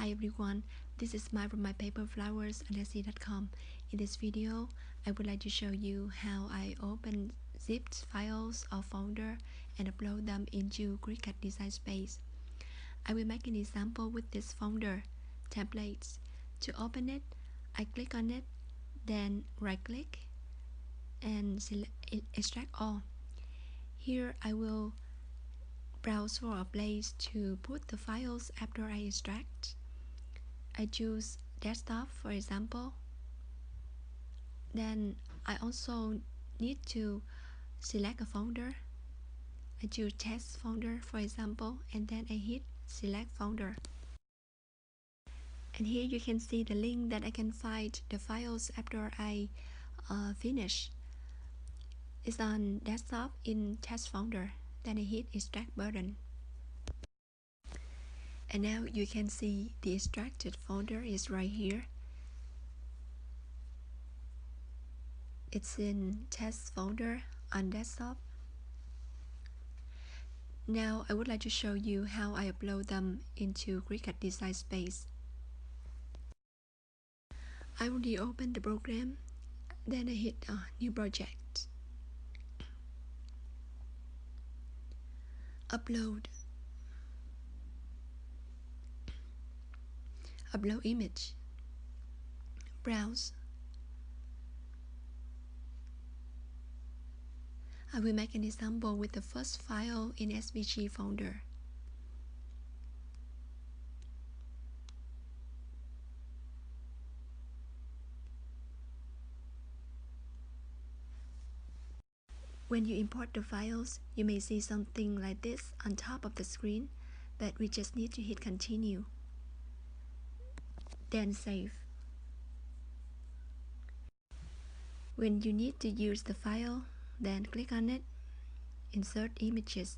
Hi everyone, this is Mai from my paper flowers .com. In this video, I would like to show you how I open zipped files or folder and upload them into Cricut Design Space. I will make an example with this folder, templates. To open it, I click on it, then right click and select extract all. Here I will browse for a place to put the files after I extract. I choose desktop for example. Then I also need to select a folder. I choose test folder for example, and then I hit select folder. And here you can see the link that I can find the files after I finish. It's on desktop in test folder. Then I hit extract button. And now you can see the extracted folder is right here. It's in test folder on desktop. Now I would like to show you how I upload them into Cricut Design Space. I already opened the program, then I hit new project. Upload image, browse. I will make an example with the first file in SVG folder. When you import the files, you may see something like this on top of the screen, but we just need to hit continue. Then save. When you need to use the file, then click on it, insert images.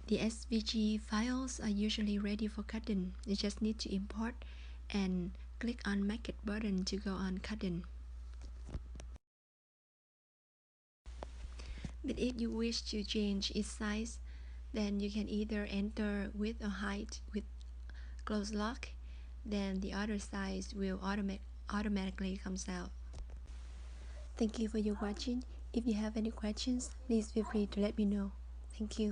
The SVG files are usually ready for cutting. You just need to import and click on Make It button to go on cutting. But if you wish to change its size, then you can either enter width or height with close lock, then the other size will automatically comes out. Thank you for your watching. If you have any questions, please feel free to let me know. Thank you.